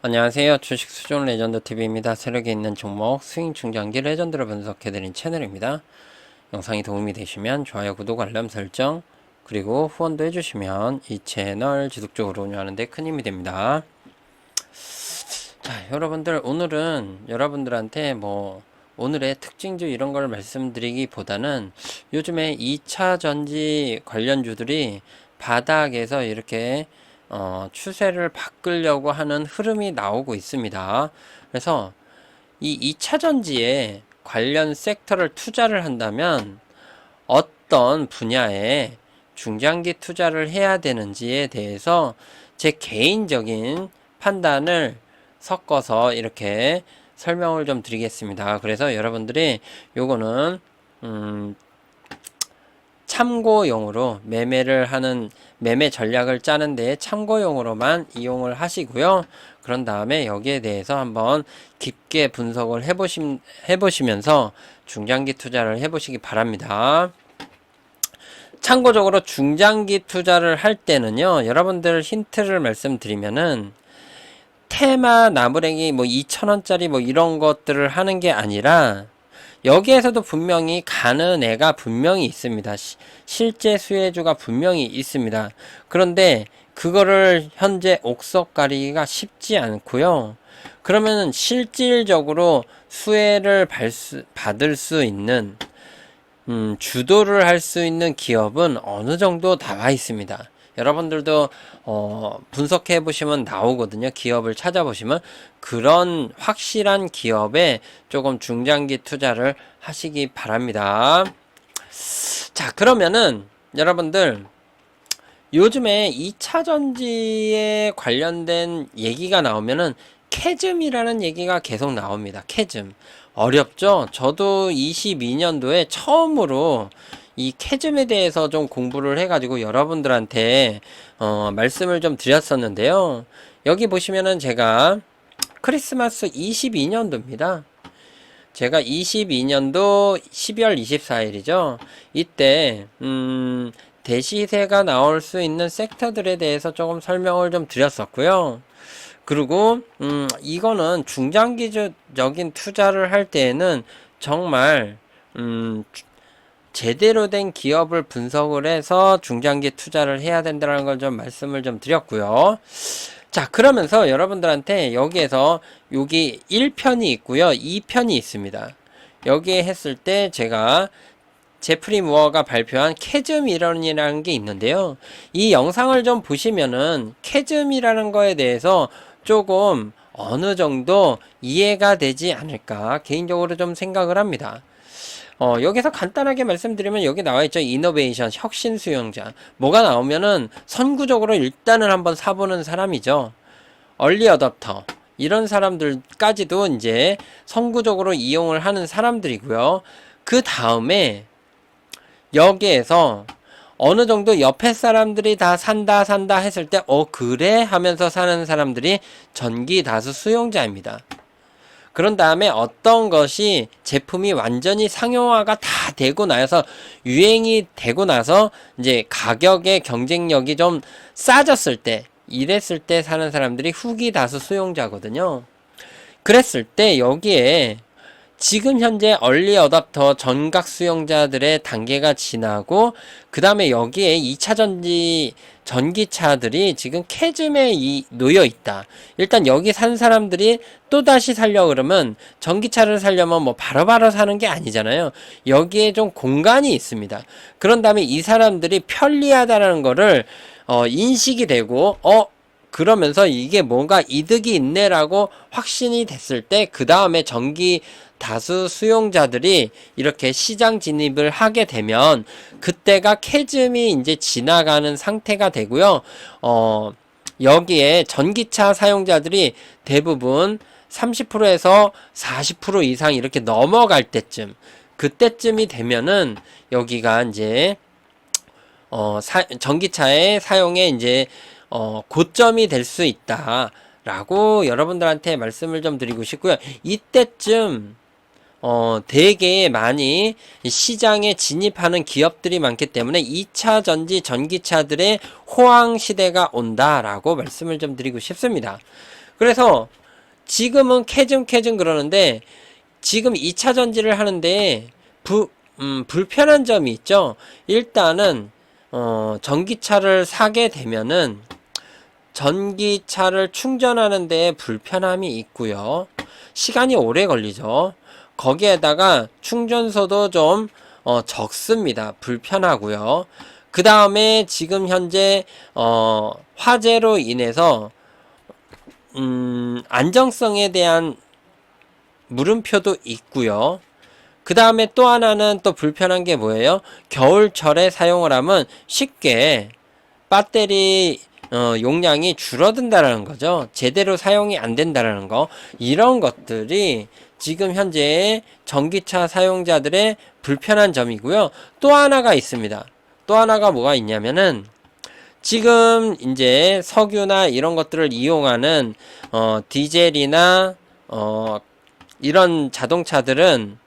안녕하세요. 주식 수준 레전드 TV입니다. 세력에 있는 종목 스윙 충전기 레전드를 분석해드린 채널입니다. 영상이 도움이 되시면 좋아요, 구독, 알람 설정 그리고 후원도 해주시면 이 채널 지속적으로 운영하는 데 큰 힘이 됩니다. 자, 여러분들 오늘은 여러분들한테 오늘의 특징주 이런 걸 말씀드리기보다는 요즘에 2차 전지 관련주들이 바닥에서 이렇게 추세를 바꾸려고 하는 흐름이 나오고 있습니다. 그래서 이 2차 전지에 관련 섹터를 투자를 한다면 어떤 분야에 중장기 투자를 해야 되는지에 대해서 제 개인적인 판단을 섞어서 이렇게 설명을 좀 드리겠습니다. 그래서 여러분들이 요거는 참고용으로 매매 전략을 짜는 데 참고용으로만 이용을 하시고요. 그런 다음에 여기에 대해서 한번 깊게 분석을 해보시면서 중장기 투자를 해보시기 바랍니다. 참고적으로 중장기 투자를 할 때는요, 여러분들 힌트를 말씀드리면은 테마 나무랭이 2,000원짜리 이런 것들을 하는 게 아니라 여기에서도 분명히 가는 애가 분명히 있습니다. 실제 수혜주가 분명히 있습니다. 그런데 그거를 현재 옥석 가리기가 쉽지 않고요. 그러면 실질적으로 수혜를 받을 수 있는 주도를 할 수 있는 기업은 어느 정도 나와 있습니다. 여러분들도 분석해 보시면 나오거든요. 기업을 찾아보시면 그런 확실한 기업에 조금 중장기 투자를 하시기 바랍니다. 자, 그러면은 여러분들 요즘에 2차 전지에 관련된 얘기가 나오면은 캐즘이라는 얘기가 계속 나옵니다. 캐즘. 어렵죠? 저도 22년도에 처음으로 이 캐즘에 대해서 좀 공부를 해가지고 여러분들한테 말씀을 좀 드렸었는데요. 여기 보시면은 제가 크리스마스 22년도입니다. 제가 22년도 12월 24일이죠. 이때 대시세가 나올 수 있는 섹터들에 대해서 조금 설명을 좀 드렸었고요. 그리고 이거는 중장기적인 투자를 할 때에는 정말 제대로 된 기업을 분석을 해서 중장기 투자를 해야 된다는 걸 좀 말씀을 좀 드렸고요. 자, 그러면서 여러분들한테 여기에서 여기 1편이 있고요. 2편이 있습니다. 여기에 했을 때 제가 제프리 무어가 발표한 캐즘 이론이라는 게 있는데요. 이 영상을 좀 보시면은 캐즘이라는 거에 대해서 조금 어느 정도 이해가 되지 않을까 개인적으로 좀 생각을 합니다. 여기서 간단하게 말씀드리면 여기 나와 있죠. 이노베이션, 혁신 수용자. 뭐가 나오면은 선구적으로 일단은 한번 사보는 사람이죠. 얼리 어댑터. 이런 사람들까지도 이제 선구적으로 이용을 하는 사람들이고요. 그 다음에 여기에서 어느 정도 옆에 사람들이 다 산다 했을 때 그래 하면서 사는 사람들이 전기 다수 수용자입니다. 그런 다음에 어떤 것이 제품이 완전히 상용화가 다 되고 나서 유행이 되고 나서 이제 가격의 경쟁력이 좀 싸졌을 때 이랬을 때 사는 사람들이 후기 다수 수용자거든요. 그랬을 때 여기에 지금 현재 얼리 어답터 전각 수용자들의 단계가 지나고 그 다음에 여기에 2차 전기차들이 지금 캐즘에 놓여 있다. 일단 여기 산 사람들이 또다시 살려 그러면 전기차를 살려면 바로바로 사는 게 아니잖아요. 여기에 좀 공간이 있습니다. 그런 다음에 이 사람들이 편리하다는 거를 인식이 되고 그러면서 이게 뭔가 이득이 있네라고 확신이 됐을 때 그 다음에 전기 다수 수용자들이 이렇게 시장 진입을 하게 되면 그때가 캐즘이 이제 지나가는 상태가 되고요. 여기에 전기차 사용자들이 대부분 30%에서 40% 이상 이렇게 넘어갈 때쯤 그때쯤이 되면은 여기가 이제 전기차의 사용에 이제 고점이 될 수 있다 라고 여러분들한테 말씀을 좀 드리고 싶고요. 이때쯤 되게 많이 시장에 진입하는 기업들이 많기 때문에 2차 전기차들의 호황 시대가 온다라고 말씀을 좀 드리고 싶습니다. 그래서 지금은 캐즘 그러는데 지금 2차 전지를 하는데 불편한 점이 있죠. 일단은 전기차를 사게 되면은 전기차를 충전하는 데 불편함이 있고요. 시간이 오래 걸리죠. 거기에다가 충전소도 좀 적습니다. 불편하고요. 그 다음에 지금 현재 화재로 인해서 안정성에 대한 물음표도 있고요. 그 다음에 또 하나는 또 불편한 게 뭐예요? 겨울철에 사용을 하면 쉽게 배터리 용량이 줄어든다라는 거죠. 제대로 사용이 안 된다라는 거. 이런 것들이 지금 현재 전기차 사용자들의 불편한 점이고요. 또 하나가 있습니다. 또 하나가 뭐가 있냐면은 지금 이제 석유나 이런 것들을 이용하는 디젤이나 이런 자동차들은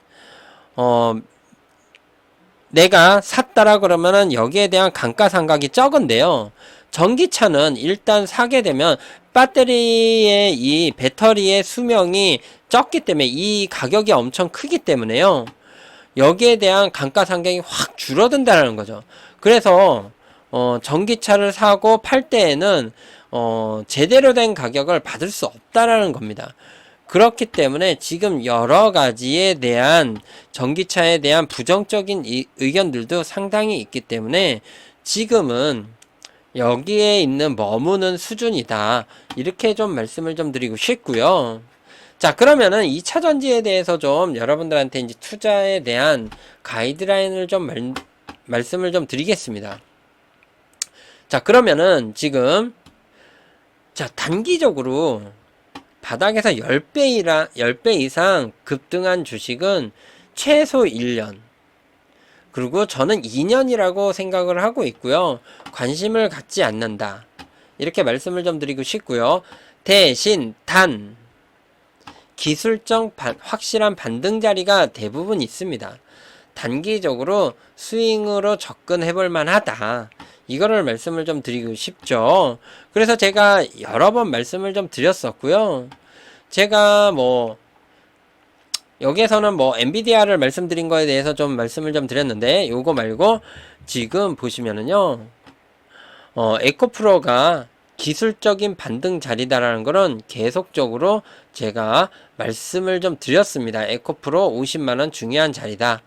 내가 샀다라 그러면은 여기에 대한 감가상각이 적은데요. 전기차는 일단 사게 되면 배터리의 이 배터리의 수명이 적기 때문에 이 가격이 엄청 크기 때문에요. 여기에 대한 감가상각이 확 줄어든다는 거죠. 그래서 전기차를 사고 팔 때에는 제대로 된 가격을 받을 수 없다라는 겁니다. 그렇기 때문에 지금 여러 가지에 대한 전기차에 대한 부정적인 의견들도 상당히 있기 때문에 지금은 여기에 있는 머무는 수준이다. 이렇게 좀 말씀을 좀 드리고 싶고요. 자, 그러면은 2차 전지에 대해서 좀 여러분들한테 이제 투자에 대한 가이드라인을 좀 말씀을 좀 드리겠습니다. 자, 그러면은 지금 자, 단기적으로 바닥에서 10배 이상 급등한 주식은 최소 1년. 그리고 저는 2년이라고 생각을 하고 있고요. 관심을 갖지 않는다. 이렇게 말씀을 좀 드리고 싶고요. 대신 기술적 확실한 반등 자리가 대부분 있습니다. 단기적으로 스윙으로 접근해 볼 만하다. 이거를 말씀을 좀 드리고 싶죠. 그래서 제가 여러 번 말씀을 좀 드렸었고요. 제가 여기에서는 엔비디아를 말씀드린 거에 대해서 좀 말씀을 좀 드렸는데, 요거 말고 지금 보시면은요, 에코프로가 기술적인 반등 자리다라는 거는 계속적으로 제가 말씀을 좀 드렸습니다. 에코프로 50만원 중요한 자리다.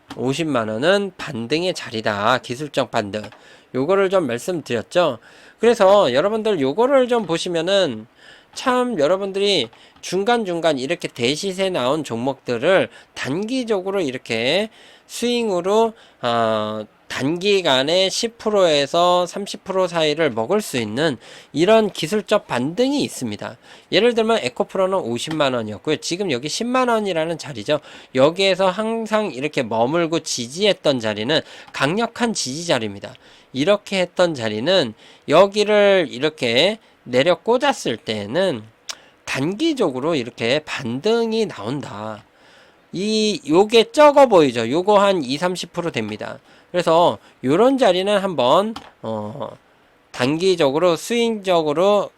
50만원은 반등의 자리다. 기술적 반등. 요거를 좀 말씀드렸죠. 그래서 여러분들 요거를 좀 보시면은 참 여러분들이 중간중간 이렇게 대시세 나온 종목들을 단기적으로 이렇게 스윙으로 단기간에 10%에서 30% 사이를 먹을 수 있는 이런 기술적 반등이 있습니다. 예를 들면 에코프로는 50만원이었고요. 지금 여기 10만원이라는 자리죠. 여기에서 항상 이렇게 머물고 지지했던 자리는 강력한 지지 자리입니다. 이렇게 했던 자리는 여기를 이렇게 내려 꽂았을 때는 단기적으로 이렇게 반등이 나온다. 요게 적어 보이죠? 요거 한 20-30% 됩니다. 그래서 요런 자리는 한번 단기적으로 스윙적으로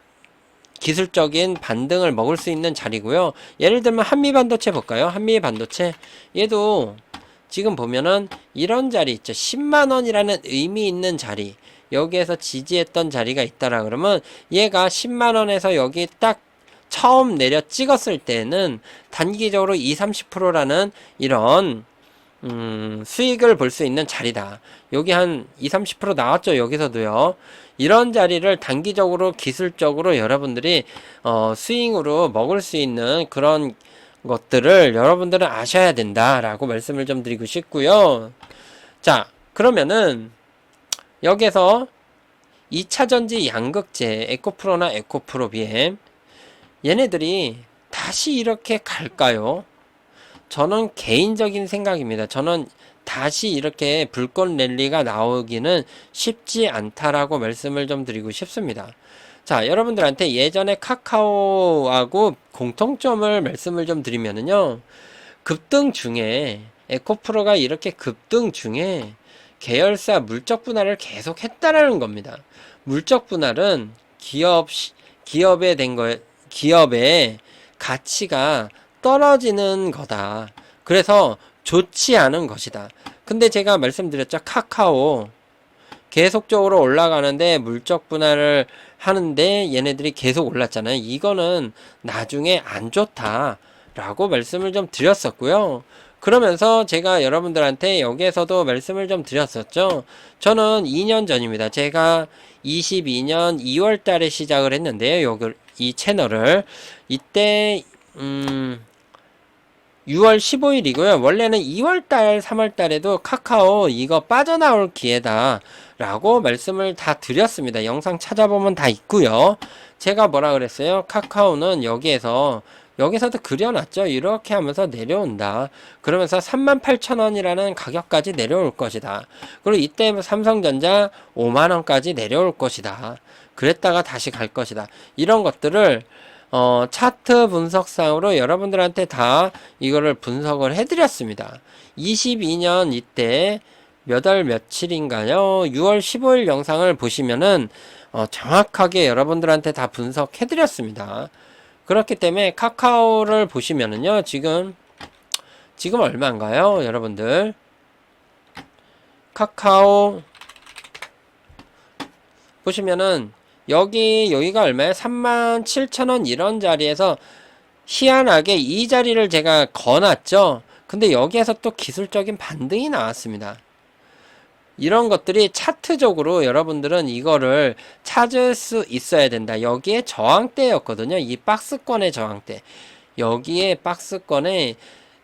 기술적인 반등을 먹을 수 있는 자리고요. 예를 들면 한미반도체 볼까요? 한미반도체 얘도 지금 보면은 이런 자리 있죠. 10만원이라는 의미 있는 자리, 여기에서 지지했던 자리가 있다라 그러면 얘가 10만원에서 여기 딱 처음 내려 찍었을 때는 단기적으로 20-30%라는 이런 수익을 볼 수 있는 자리다. 여기 한 20-30% 나왔죠. 여기서도요. 이런 자리를 단기적으로 기술적으로 여러분들이 스윙으로 먹을 수 있는 그런 것들을 여러분들은 아셔야 된다라고 말씀을 좀 드리고 싶고요. 자, 그러면은 여기서 2차전지 양극재 에코프로나 에코프로 BM 얘네들이 다시 이렇게 갈까요? 저는 개인적인 생각입니다. 저는 다시 이렇게 불꽃 랠리가 나오기는 쉽지 않다라고 말씀을 좀 드리고 싶습니다. 자, 여러분들한테 예전에 카카오하고 공통점을 말씀을 좀 드리면은요, 급등 중에 에코프로가 이렇게 급등 중에 계열사 물적 분할을 계속 했다라는 겁니다. 물적 분할은 기업에 된 거에 기업의 가치가 떨어지는 거다. 그래서 좋지 않은 것이다. 근데 제가 말씀드렸죠. 카카오 계속적으로 올라가는데 물적 분할을 하는데 얘네들이 계속 올랐잖아요. 이거는 나중에 안 좋다라고 말씀을 좀 드렸었고요. 그러면서 제가 여러분들한테 여기에서도 말씀을 좀 드렸었죠. 저는 2년 전입니다. 제가 22년 2월 달에 시작을 했는데요. 이 채널을 이때 6월 15일이고요. 원래는 2월달, 3월달에도 카카오 이거 빠져나올 기회다 라고 말씀을 다 드렸습니다. 영상 찾아보면 다 있고요. 제가 뭐라 그랬어요? 카카오는 여기서도 그려놨죠. 이렇게 하면서 내려온다. 그러면서 38,000원이라는 가격까지 내려올 것이다. 그리고 이때 삼성전자 5만원까지 내려올 것이다. 그랬다가 다시 갈 것이다. 이런 것들을 차트 분석상으로 여러분들한테 다 이거를 분석을 해드렸습니다. 22년 이때 몇 월 며칠인가요? 6월 15일 영상을 보시면은 정확하게 여러분들한테 다 분석해드렸습니다. 그렇기 때문에 카카오를 보시면은요, 지금 얼마인가요? 여러분들. 카카오 보시면은 여기가 얼마예요? 37,000원 이런 자리에서 희한하게 이 자리를 제가 거놨죠. 근데 여기에서 또 기술적인 반등이 나왔습니다. 이런 것들이 차트적으로 여러분들은 이거를 찾을 수 있어야 된다. 여기에 저항대였거든요. 이 박스권의 저항대. 여기에 박스권에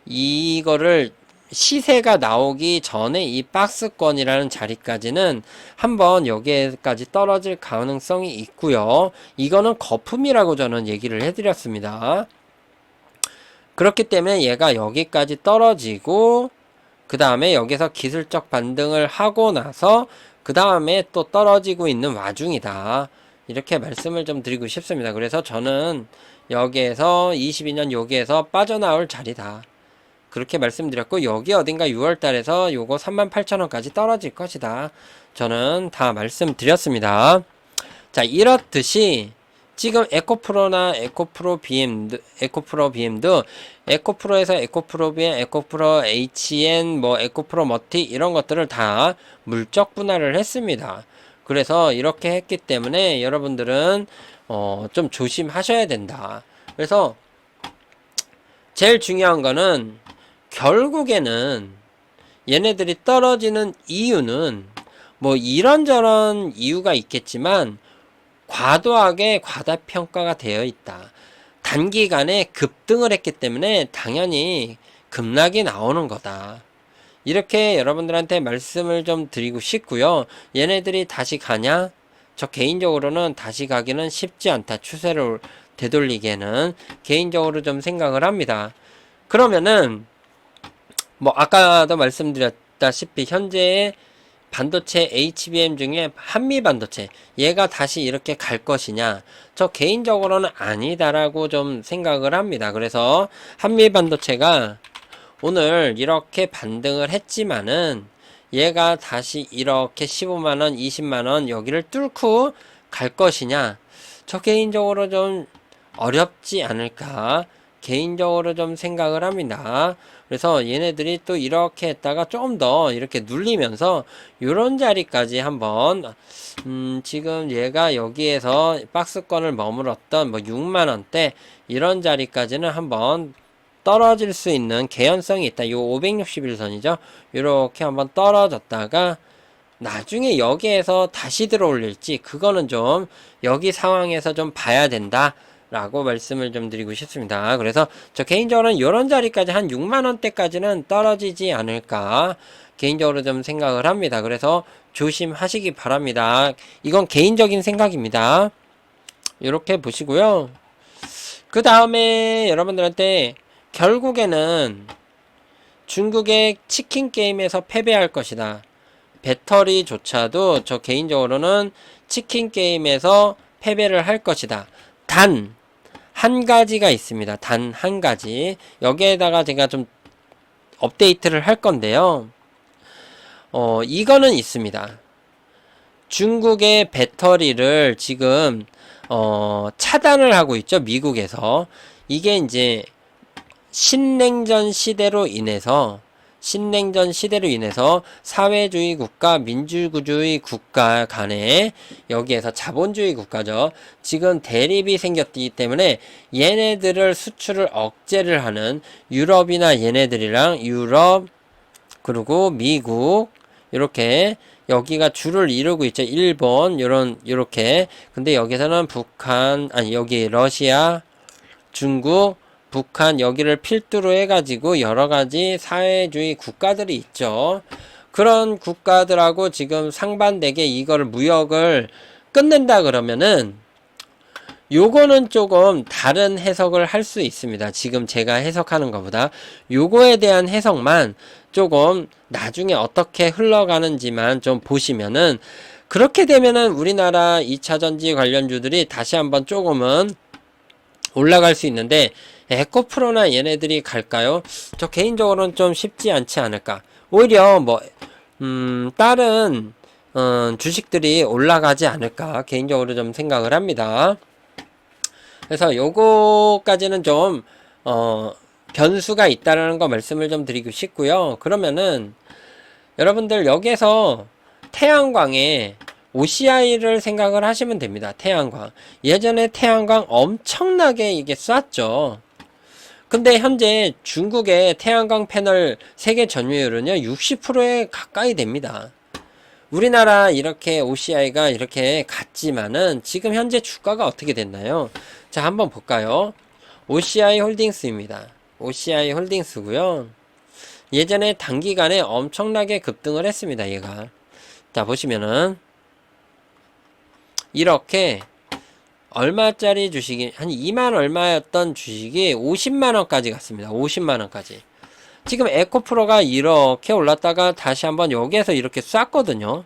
이거를 시세가 나오기 전에 이 박스권이라는 자리까지는 한번 여기에까지 떨어질 가능성이 있고요. 이거는 거품이라고 저는 얘기를 해드렸습니다. 그렇기 때문에 얘가 여기까지 떨어지고 그 다음에 여기서 기술적 반등을 하고 나서 그 다음에 또 떨어지고 있는 와중이다. 이렇게 말씀을 좀 드리고 싶습니다. 그래서 저는 여기에서 22년 여기에서 빠져나올 자리다. 그렇게 말씀드렸고 여기 어딘가 6월 달에서 요거 38,000원까지 떨어질 것이다. 저는 다 말씀드렸습니다. 자, 이렇듯이 지금 에코프로나 에코프로 BM도 에코프로에서 에코프로 BM, 에코프로 HN, 에코프로 머티 이런 것들을 다 물적 분할을 했습니다. 그래서 이렇게 했기 때문에 여러분들은 좀 조심하셔야 된다. 그래서 제일 중요한 거는 결국에는 얘네들이 떨어지는 이유는 이런저런 이유가 있겠지만 과도하게 과다평가가 되어 있다. 단기간에 급등을 했기 때문에 당연히 급락이 나오는 거다. 이렇게 여러분들한테 말씀을 좀 드리고 싶고요. 얘네들이 다시 가냐? 저 개인적으로는 다시 가기는 쉽지 않다. 추세를 되돌리기에는 개인적으로 좀 생각을 합니다. 그러면은 아까도 말씀드렸다시피 현재의 반도체 HBM 중에 한미 반도체 얘가 다시 이렇게 갈 것이냐, 저 개인적으로는 아니다라고 좀 생각을 합니다. 그래서 한미 반도체가 오늘 이렇게 반등을 했지만은 얘가 다시 이렇게 15만원 20만원 여기를 뚫고 갈 것이냐, 저 개인적으로 좀 어렵지 않을까 개인적으로 좀 생각을 합니다. 그래서 얘네들이 또 이렇게 했다가 좀 더 이렇게 눌리면서 요런 자리까지 한번 지금 얘가 여기에서 박스권을 머물었던 6만원대 이런 자리까지는 한번 떨어질 수 있는 개연성이 있다. 요 561선이죠. 요렇게 한번 떨어졌다가 나중에 여기에서 다시 들어올릴지 그거는 좀 여기 상황에서 좀 봐야 된다 라고 말씀을 좀 드리고 싶습니다. 그래서 저 개인적으로는 이런 자리까지 한 6만원대까지는 떨어지지 않을까 개인적으로 좀 생각을 합니다. 그래서 조심하시기 바랍니다. 이건 개인적인 생각입니다. 이렇게 보시고요. 그 다음에 여러분들한테 결국에는 중국의 치킨 게임에서 패배할 것이다. 배터리조차도 저 개인적으로는 치킨 게임에서 패배를 할 것이다. 단 한 가지가 있습니다. 단 한 가지. 여기에다가 제가 좀 업데이트를 할 건데요. 이거는 있습니다. 중국의 배터리를 지금 차단을 하고 있죠. 미국에서. 이게 이제 신냉전 시대로 인해서 사회주의 국가, 민주주의 국가 간에 여기에서 자본주의 국가죠. 지금 대립이 생겼기 때문에 얘네들을 수출을 억제를 하는 유럽이나 얘네들이랑 유럽 그리고 미국 이렇게 여기가 주를 이루고 있죠. 일본 요렇게. 근데 여기서는 북한 아니 여기 러시아, 중국, 북한 여기를 필두로 해가지고 여러가지 사회주의 국가들이 있죠. 그런 국가들하고 지금 상반되게 이거를 무역을 끝낸다 그러면은 요거는 조금 다른 해석을 할 수 있습니다. 지금 제가 해석하는 것보다 요거에 대한 해석만 조금 나중에 어떻게 흘러가는지만 좀 보시면은 그렇게 되면은 우리나라 2차 전지 관련주들이 다시 한번 조금은 올라갈 수 있는데 에코프로나 얘네들이 갈까요? 저 개인적으로는 좀 쉽지 않지 않을까. 오히려 뭐 다른 주식들이 올라가지 않을까 개인적으로 좀 생각을 합니다. 그래서 요거까지는 좀 변수가 있다라는 거 말씀을 좀 드리고 싶고요. 그러면은 여러분들 여기에서 태양광에 OCI를 생각을 하시면 됩니다. 태양광. 예전에 태양광 엄청나게 이게 쐈죠. 근데 현재 중국의 태양광 패널 세계 점유율은요 60%에 가까이 됩니다. 우리나라 이렇게 OCI가 이렇게 갔지만은 지금 현재 주가가 어떻게 됐나요? 자, 한번 볼까요? OCI 홀딩스입니다. OCI 홀딩스고요. 예전에 단기간에 엄청나게 급등을 했습니다. 얘가. 자, 보시면은 이렇게 얼마짜리 주식이 한 2만 얼마였던 주식이 50만원까지 갔습니다. 50만원까지. 지금 에코프로가 이렇게 올랐다가 다시 한번 여기에서 이렇게 쐈거든요.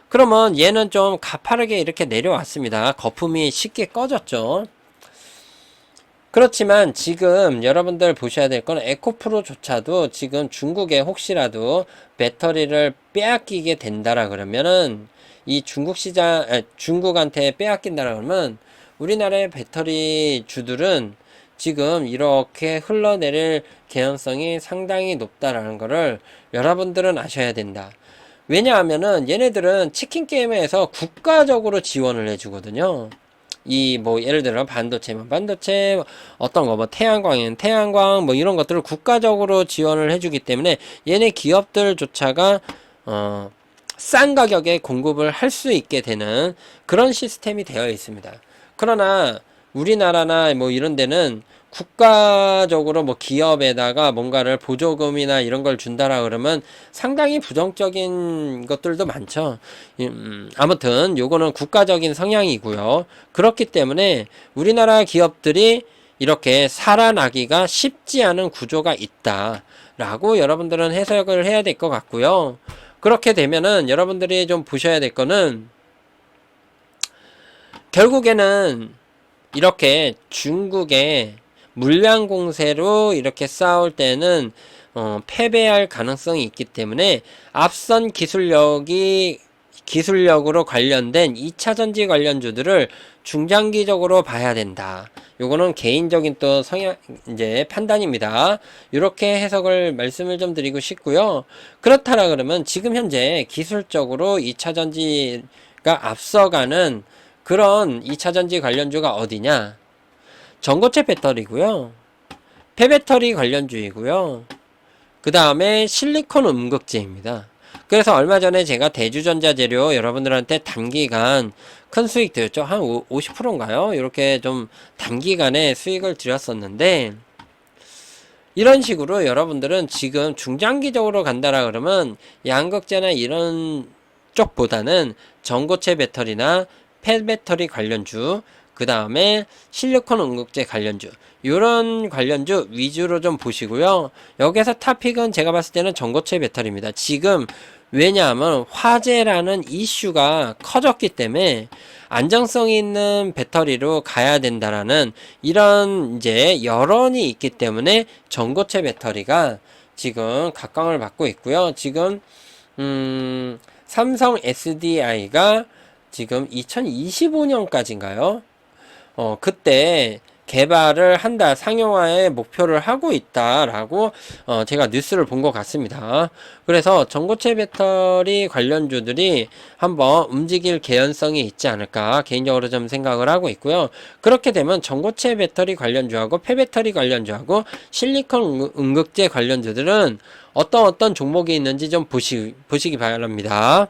그러면 얘는 좀 가파르게 이렇게 내려왔습니다. 거품이 쉽게 꺼졌죠. 그렇지만 지금 여러분들 보셔야 될 건 에코프로조차도 지금 중국에 혹시라도 배터리를 빼앗기게 된다라 그러면은 이 중국 시장, 중국한테 빼앗긴다라 그러면 우리나라의 배터리 주들은 지금 이렇게 흘러내릴 개연성이 상당히 높다라는 거를 여러분들은 아셔야 된다. 왜냐하면은 얘네들은 치킨 게임에서 국가적으로 지원을 해주거든요. 이 뭐 예를 들어 반도체면 반도체 어떤 거 뭐 태양광이면 태양광 뭐 이런 것들을 국가적으로 지원을 해주기 때문에 얘네 기업들조차가 싼 가격에 공급을 할 수 있게 되는 그런 시스템이 되어 있습니다. 그러나 우리나라나 뭐 이런 데는 국가적으로 뭐 기업에다가 뭔가를 보조금이나 이런 걸 준다라 그러면 상당히 부정적인 것들도 많죠. 아무튼 요거는 국가적인 성향이고요. 그렇기 때문에 우리나라 기업들이 이렇게 살아나기가 쉽지 않은 구조가 있다라고 여러분들은 해석을 해야 될 것 같고요. 그렇게 되면은 여러분들이 좀 보셔야 될 거는 결국에는 이렇게 중국의 물량 공세로 이렇게 싸울 때는 패배할 가능성이 있기 때문에 앞선 기술력으로 관련된 2차 전지 관련주들을 중장기적으로 봐야 된다. 요거는 개인적인 또 성향 이제 판단입니다. 이렇게 해석을 말씀을 좀 드리고 싶고요. 그렇다라 그러면 지금 현재 기술적으로 2차 전지가 앞서가는 그런 2차 전지 관련주가 어디냐? 전고체 배터리고요. 폐배터리 관련주이고요. 그 다음에 실리콘 음극재입니다. 그래서 얼마 전에 제가 대주전자재료 여러분들한테 단기간 큰 수익 드렸죠. 한 50%인가요? 이렇게 좀 단기간에 수익을 드렸었는데 이런 식으로 여러분들은 지금 중장기적으로 간다라 그러면 양극재나 이런 쪽보다는 전고체 배터리나 폐배터리 관련주 그 다음에 실리콘 음극재 관련주 이런 관련주 위주로 좀 보시고요. 여기서 탑픽은 제가 봤을 때는 전고체 배터리입니다. 지금 왜냐하면 화재라는 이슈가 커졌기 때문에 안정성 있는 배터리로 가야 된다라는 이런 이제 여론이 있기 때문에 전고체 배터리가 지금 각광을 받고 있고요. 지금 삼성 SDI가 지금 2025년까지인가요? 그때 개발을 한다, 상용화에 목표를 하고 있다라고 제가 뉴스를 본 것 같습니다. 그래서 전고체 배터리 관련주들이 한번 움직일 개연성이 있지 않을까 개인적으로 좀 생각을 하고 있고요. 그렇게 되면 전고체 배터리 관련주하고 폐배터리 관련주하고 실리콘 응급제 관련주들은 어떤 종목이 있는지 좀 보시기 바랍니다.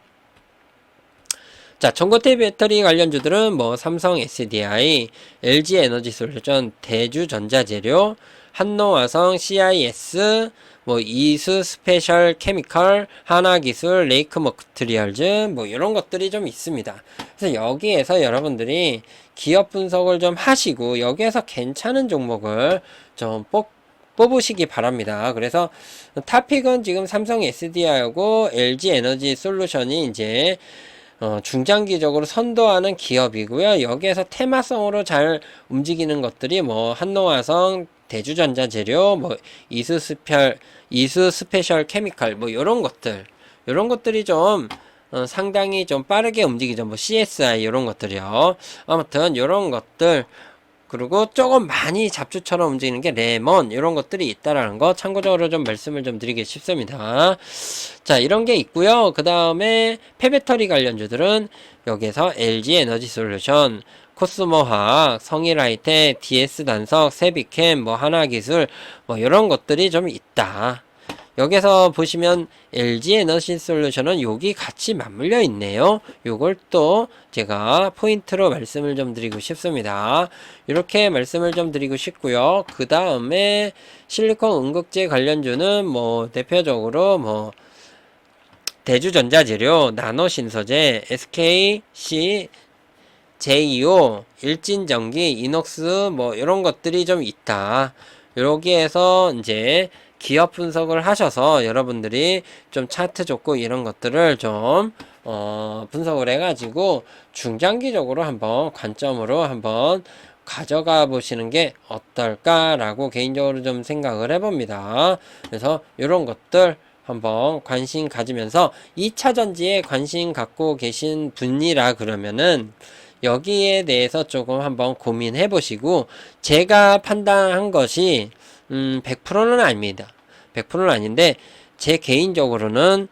자, 전고체 배터리 관련주들은 뭐 삼성 SDI, LG 에너지솔루션, 대주전자재료, 한노화성, CIS, 뭐 이수 스페셜 케미컬, 하나기술, 레이크 머트리얼즈 뭐 이런 것들이 좀 있습니다. 그래서 여기에서 여러분들이 기업 분석을 좀 하시고 여기에서 괜찮은 종목을 좀 뽑으시기 바랍니다. 그래서 탑픽은 지금 삼성 SDI하고 LG 에너지 솔루션이 이제 중장기적으로 선도하는 기업이고요. 여기에서 테마성으로 잘 움직이는 것들이 뭐 한노화성, 대주전자재료, 뭐 이수 스페셜 케미칼 뭐 요런 것들이 좀 상당히 좀 빠르게 움직이죠. 뭐 CSI 이런 것들이요. 아무튼 요런 것들 그리고 조금 많이 잡주처럼 움직이는 게 레몬 이런 것들이 있다라는 거 참고적으로 좀 말씀을 좀 드리기 쉽습니다. 자, 이런 게 있고요. 그 다음에 폐배터리 관련주들은 여기에서 LG 에너지 솔루션, 코스모화학, 성일하이텍, DS단석, 세비캠, 뭐 하나기술 뭐 이런 것들이 좀 있다. 여기서 보시면 LG 에너지 솔루션은 여기 같이 맞물려 있네요. 요걸 또 제가 포인트로 말씀을 좀 드리고 싶습니다. 이렇게 말씀을 좀 드리고 싶고요. 그 다음에 실리콘 응급제 관련주는 뭐 대표적으로 뭐 대주전자재료, 나노신소재, SKC, JO, 일진전기, 이녹스 뭐 이런 것들이 좀 있다. 여기에서 이제 기업 분석을 하셔서 여러분들이 좀 차트 좋고 이런 것들을 좀 분석을 해가지고 중장기적으로 한번 관점으로 한번 가져가 보시는 게 어떨까라고 개인적으로 좀 생각을 해봅니다. 그래서 이런 것들 한번 관심 가지면서 2차 전지에 관심 갖고 계신 분이라 그러면은 여기에 대해서 조금 한번 고민해 보시고 제가 판단한 것이 100%는 아닙니다. 100%는 아닌데 제 개인적으로는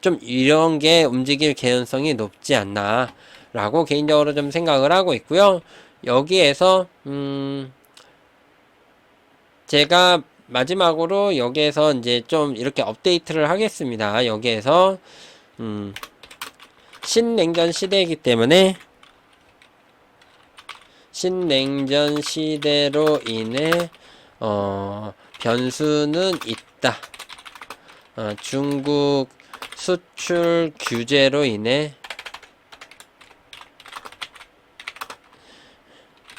좀 이런 게 움직일 개연성이 높지 않나 라고 개인적으로 좀 생각을 하고 있고요. 여기에서 제가 마지막으로 여기에서 이제 좀 이렇게 업데이트를 하겠습니다. 여기에서 신냉전 시대이기 때문에 신냉전 시대로 인해 변수는 있다. 중국 수출 규제로 인해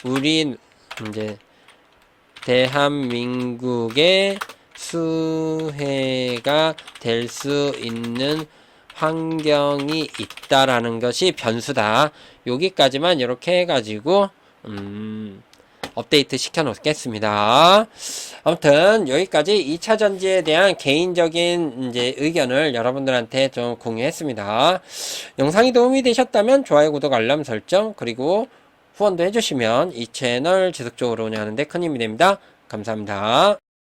우리 이제 대한민국의 수혜가 될 수 있는 환경이 있다라는 것이 변수다. 여기까지만 이렇게 해가지고 업데이트 시켜 놓겠습니다. 아무튼 여기까지 2차 전지에 대한 개인적인 이제 의견을 여러분들한테 좀 공유했습니다. 영상이 도움이 되셨다면 좋아요, 구독, 알람 설정 그리고 후원도 해주시면 이 채널 지속적으로 운영하는데 큰 힘이 됩니다. 감사합니다.